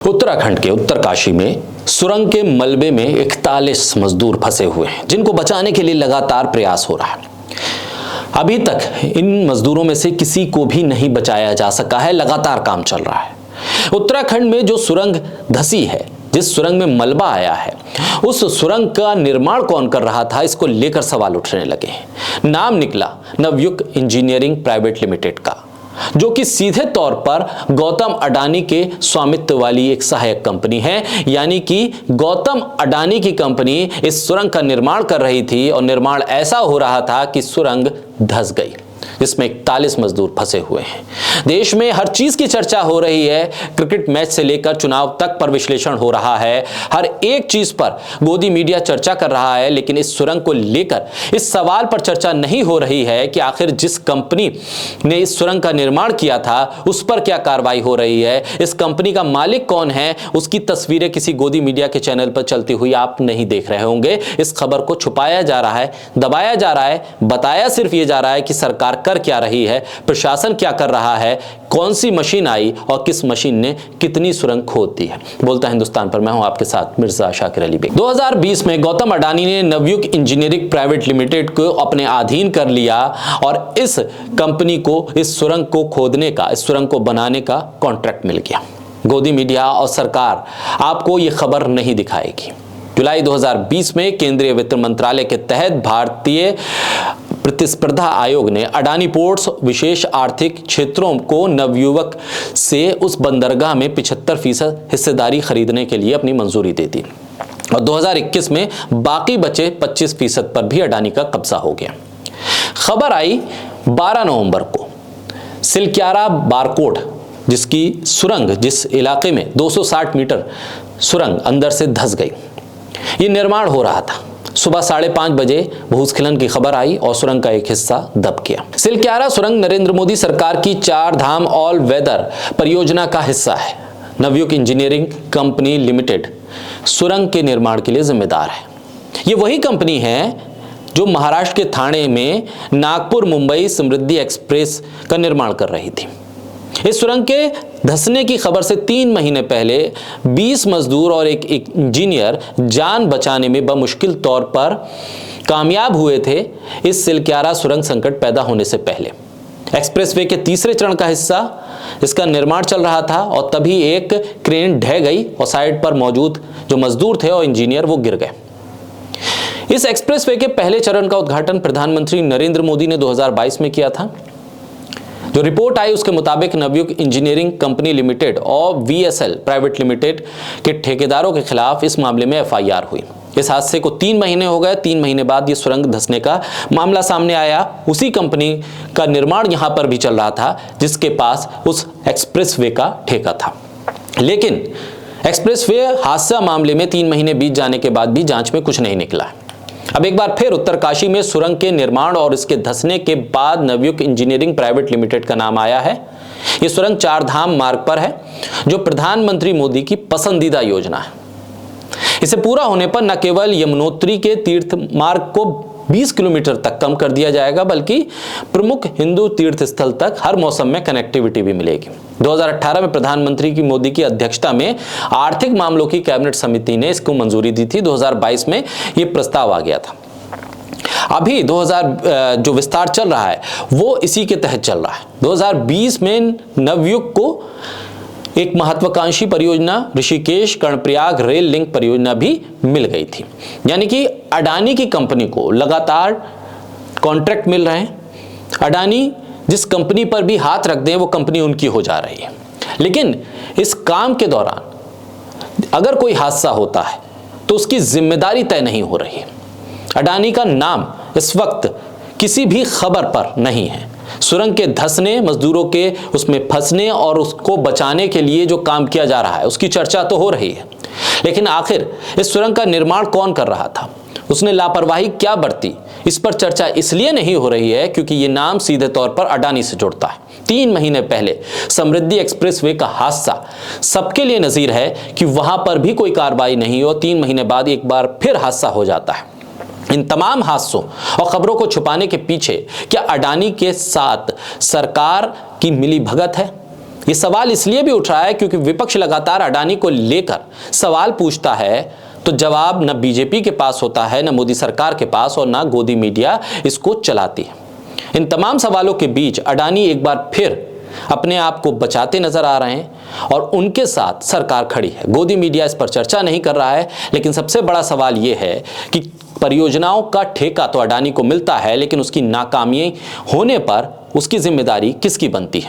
उत्तराखंड के उत्तरकाशी में सुरंग के मलबे में 41 मजदूर फंसे हुए हैं, जिनको बचाने के लिए लगातार प्रयास हो रहा है। अभी तक इन मजदूरों में से किसी को भी नहीं बचाया जा सका है। लगातार काम चल रहा है। उत्तराखंड में जो सुरंग धसी है, जिस सुरंग में मलबा आया है, उस सुरंग का निर्माण कौन कर रहा था, इसको लेकर सवाल उठने लगे हैं। नाम निकला नवयुग इंजीनियरिंग प्राइवेट लिमिटेड का, जो कि सीधे तौर पर गौतम अडानी के स्वामित्व वाली एक सहायक कंपनी है। यानी कि गौतम अडानी की कंपनी इस सुरंग का निर्माण कर रही थी और निर्माण ऐसा हो रहा था कि सुरंग धंस गई, जिसमें 41 मजदूर फंसे हुए हैं। देश में हर चीज की चर्चा हो रही है। क्रिकेट मैच से लेकर चुनाव तक पर विश्लेषण हो रहा है। हर एक चीज पर गोदी मीडिया चर्चा कर रहा है, लेकिन इस सुरंग को लेकर इस सवाल पर चर्चा नहीं हो रही है कि आखिर जिस कंपनी ने इस सुरंग का निर्माण किया था उस पर क्या कार्रवाई हो रही है, इस कंपनी का मालिक कौन है, उसकी तस्वीरें किसी गोदी मीडिया के चैनल पर चलती हुई आप नहीं देख रहे होंगे। इस खबर को छुपाया जा रहा है, दबाया जा रहा है, बताया सिर्फ ये जा रहा है कि सरकार कर क्या रही है, प्रशासन क्या कर रहा है, कौन सी मशीन आई और किस मशीन ने कितनी सुरंग खोद दी है। बोलता हिंदुस्तान पर मैं हूं आपके साथ मिर्जा शाकिर अली बेग। 2020 में गौतम अडानी ने नवयुग इंजीनियरिंग प्राइवेट लिमिटेड को अपने अधीन कर लिया और इस कंपनी को इस सुरंग को खोदने का, इस सुरंग को बनाने का कॉन्ट्रैक्ट मिल गया। गोदी मीडिया और सरकार आपको यह खबर नहीं दिखाएगी। जुलाई 2020 में केंद्रीय वित्त मंत्रालय के तहत भारतीय प्रतिस्पर्धा आयोग ने अडानी पोर्ट्स विशेष आर्थिक क्षेत्रों को नवयुवक से उस बंदरगाह में 75% हिस्सेदारी खरीदने के लिए अपनी मंजूरी दे दी और 2021 में बाकी बचे 25% पर भी अडानी का कब्जा हो गया। खबर आई 12 नवंबर को। सिलक्यारा बारकोट, जिसकी सुरंग, जिस इलाके में 260 मीटर सुरंग अंदर से धंस गई, ये निर्माण हो रहा था। सुबह 5:30 बजे भूस्खलन की खबर आई और सुरंग का एक हिस्सा दब गया। सिलक्यारा सुरंग नरेंद्र मोदी सरकार की 4 धाम ऑल वेदर परियोजना का हिस्सा है। नवयुग इंजीनियरिंग कंपनी लिमिटेड सुरंग के निर्माण के लिए जिम्मेदार है। ये वही कंपनी है जो महाराष्ट्र के ठाणे में नागपुर मुंबई समृद्धि एक्सप्रेस का निर्माण कर रही थी। इस सुरंग के धंसने की खबर से 3 महीने पहले 20 मजदूर और एक इंजीनियर जान बचाने में बमुश्किल तौर पर कामयाब हुए थे। इस सिलक्यारा सुरंग संकट पैदा होने से पहले एक्सप्रेसवे के तीसरे चरण का हिस्सा, इसका निर्माण चल रहा था और तभी एक क्रेन ढह गई और साइड पर मौजूद जो मजदूर थे और इंजीनियर वो गिर गए। इस एक्सप्रेसवे के पहले चरण का उद्घाटन प्रधानमंत्री नरेंद्र मोदी ने 2022 में किया था। जो रिपोर्ट आई उसके मुताबिक नवयुग इंजीनियरिंग कंपनी लिमिटेड और VSL प्राइवेट लिमिटेड के ठेकेदारों के खिलाफ इस मामले में FIR हुई। इस हादसे को 3 महीने हो गए। 3 महीने बाद ये सुरंग धंसने का मामला सामने आया। उसी कंपनी का निर्माण यहां पर भी चल रहा था, जिसके पास उस एक्सप्रेसवे का ठेका था। लेकिन एक्सप्रेसवे हादसा मामले में 3 महीने बीत जाने के बाद भी जांच में कुछ नहीं निकला। अब एक बार फिर उत्तरकाशी में सुरंग के निर्माण और इसके धंसने के बाद नवयुग इंजीनियरिंग प्राइवेट लिमिटेड का नाम आया है। यह सुरंग 4 धाम मार्ग पर है, जो प्रधानमंत्री मोदी की पसंदीदा योजना है। इसे पूरा होने पर न केवल यमुनोत्री के तीर्थ मार्ग को 20 किलोमीटर तक कम कर दिया जाएगा, बल्कि प्रमुख हिंदू तीर्थ स्थल तक हर मौसम में कनेक्टिविटी भी मिलेगी। 2018 में प्रधानमंत्री की मोदी की अध्यक्षता में आर्थिक मामलों की कैबिनेट समिति ने इसको मंजूरी दी थी। 2022 में यह प्रस्ताव आ गया था। अभी 2000 जो विस्तार चल रहा है वो इसी के तहत चल रहा है। 2020 में नवयुग को एक महत्वाकांक्षी परियोजना ऋषिकेश कर्णप्रयाग रेल लिंक परियोजना भी मिल गई थी। यानी कि अडानी की कंपनी को लगातार कॉन्ट्रैक्ट मिल रहे हैं। अडानी जिस कंपनी पर भी हाथ रख दें वो कंपनी उनकी हो जा रही है। लेकिन इस काम के दौरान अगर कोई हादसा होता है तो उसकी जिम्मेदारी तय नहीं हो रही है। अडानी का नाम इस वक्त किसी भी खबर पर नहीं है। सुरंग के धंसने, मजदूरों के उसमें फंसने और उसको बचाने के लिए जो काम किया जा रहा है उसकी चर्चा तो हो रही है, लेकिन आखिर इस सुरंग का निर्माण कौन कर रहा था, उसने लापरवाही क्या बरती, इस पर चर्चा इसलिए नहीं हो रही है क्योंकि ये नाम सीधे तौर पर अडानी से जुड़ता है। 3 महीने पहले समृद्धि एक्सप्रेसवे का हादसा सबके लिए नजीर है कि वहां पर भी कोई कार्रवाई नहीं हो। 3 महीने बाद एक बार फिर हादसा हो जाता है। इन तमाम हादसों और खबरों को छुपाने के पीछे क्या अडानी के साथ सरकार की मिलीभगत है, ये सवाल इसलिए भी उठ रहा है क्योंकि विपक्ष लगातार अडानी को लेकर सवाल पूछता है तो जवाब न बीजेपी के पास होता है, न मोदी सरकार के पास, और न गोदी मीडिया इसको चलाती है। इन तमाम सवालों के बीच अडानी एक बार फिर अपने आप को बचाते नजर आ रहे हैं और उनके साथ सरकार खड़ी है। गोदी मीडिया इस पर चर्चा नहीं कर रहा है, लेकिन सबसे बड़ा सवाल यह है कि परियोजनाओं का ठेका तो अडानी को मिलता है, लेकिन उसकी नाकामी होने पर उसकी जिम्मेदारी किसकी बनती है।